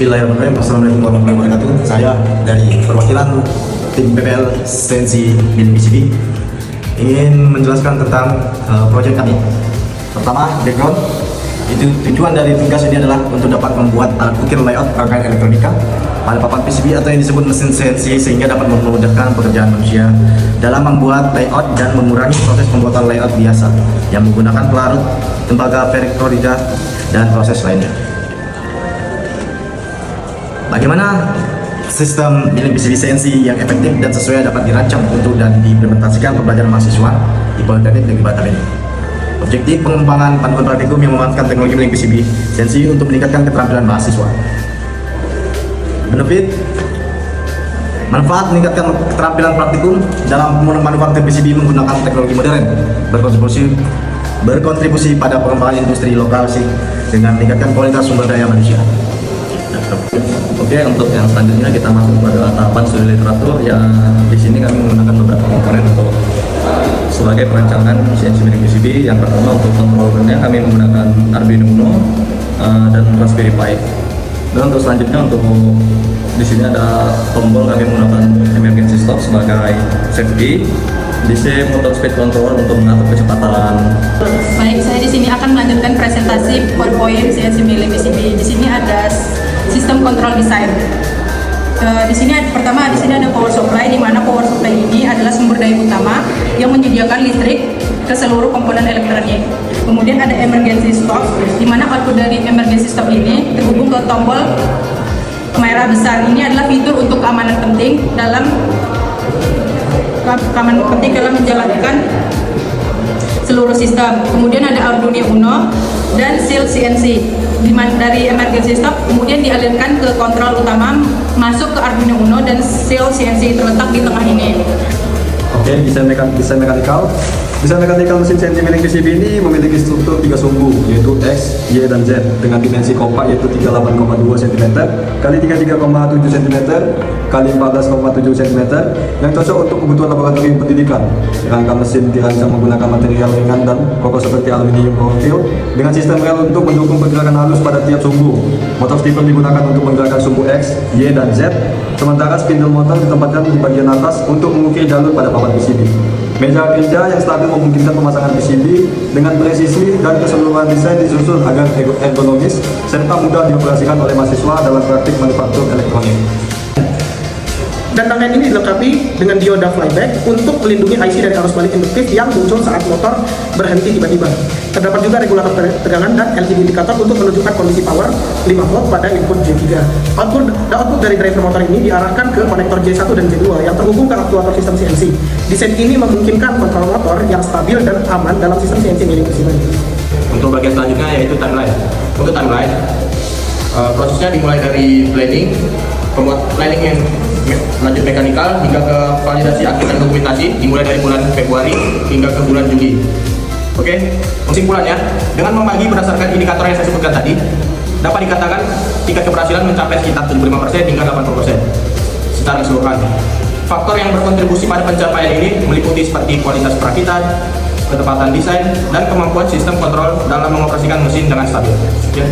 Bismillahirrahmanirrahim. Assalamualaikum warahmatullahi wabarakatuh. Saya dari perwakilan tim PPL CNC Milik PCB ingin menjelaskan tentang proyek kami. Pertama, background. Itu tujuan dari tugas ini adalah untuk dapat membuat alat ukir layout rangkaian elektronika pada papan PCB atau yang disebut mesin CNC sehingga dapat memudahkan pekerjaan manusia dalam membuat layout dan mengurangi proses pembuatan layout biasa yang menggunakan pelarut, tembaga periktorida, dan proses lainnya. Bagaimana sistem milik PCB CNC yang efektif dan sesuai dapat dirancang untuk dan diimplementasikan pembelajaran mahasiswa di Politeknik Negeri Batam ini? Objektif pengembangan panduan praktikum yang memanfaatkan teknologi milik PCB CNC untuk meningkatkan keterampilan mahasiswa. Benefit: manfaat meningkatkan keterampilan praktikum dalam manufaktur PCB menggunakan teknologi modern, berkontribusi pada pengembangan industri lokal dengan meningkatkan kualitas sumber daya manusia. Oke, untuk yang selanjutnya kita masuk pada tahapan studi literatur yang di sini kami menggunakan beberapa komponen untuk sebagai perancangan CNC milik PCB. Yang pertama untuk controllernya kami menggunakan Arduino Uno dan Raspberry Pi. Dan untuk selanjutnya untuk di sini ada tombol, kami menggunakan emergency stop sebagai safety. DC motor speed controller untuk mengatur kecepatan. Baik, saya di sini akan melanjutkan presentasi PowerPoint CNC milik PCB. Di sini ada sistem kontrol desain. Di sini ada power supply, di mana power supply ini adalah sumber daya utama yang menyediakan listrik ke seluruh komponen elektronik. Kemudian ada emergency stop, di mana output dari emergency stop ini terhubung ke tombol merah besar. Ini adalah fitur untuk keamanan penting dalam menjalankan seluruh sistem. Kemudian ada Arduino Uno dan Seal CNC. Dari emergency stop kemudian dialirkan ke kontrol utama, masuk ke Arduino Uno dan Seal CNC terletak di tengah ini. Oke, desain mekanikal. Desain mekanikal mesin CNC milik PCB ini memiliki struktur 3 sumbu, yaitu X, Y, dan Z dengan dimensi kompak yaitu 38,2 cm kali 33,7 cm kali 14,7 cm yang cocok untuk kebutuhan laboratorium pendidikan. Rangka mesin dirancang menggunakan material ringan dan kokoh seperti aluminium profil dengan sistem rel untuk mendukung pergerakan halus pada tiap sumbu. Motor stepper digunakan untuk menggerakkan sumbu X, Y, dan Z, sementara spindle motor ditempatkan di bagian atas untuk mengukir jalur pada papan PCB. Meja kerja yang stabil memungkinkan pemasangan PCB dengan presisi dan keseluruhan desain disusun agar ergonomis serta mudah dioperasikan oleh mahasiswa dalam praktik manufaktur elektronik. Dan rangkaian ini dilengkapi dengan dioda flyback untuk melindungi IC dari arus balik induktif yang muncul saat motor berhenti tiba-tiba. Terdapat juga regulator tegangan dan LCD indikator untuk menunjukkan kondisi power 5 volt pada input J3. Output dari driver motor ini diarahkan ke konektor J1 dan J2 yang terhubung ke aktuator sistem CNC. Desain ini memungkinkan kontrol motor yang stabil dan aman dalam sistem CNC milik PCB. Untuk bagian selanjutnya yaitu timeline. Untuk timeline, prosesnya dimulai dari planning yang lanjut mekanikal hingga ke validasi akhir dan dokumentasi dimulai dari bulan Februari hingga ke bulan Juli. Oke, kesimpulannya, dengan membagi berdasarkan indikator yang saya sebutkan tadi, dapat dikatakan tingkat keberhasilan mencapai sekitar 75% hingga 80% secara keseluruhan. Faktor yang berkontribusi pada pencapaian ini meliputi seperti kualitas perakitan, ketepatan desain, dan kemampuan sistem kontrol dalam mengoperasikan mesin dengan stabil. Sekian.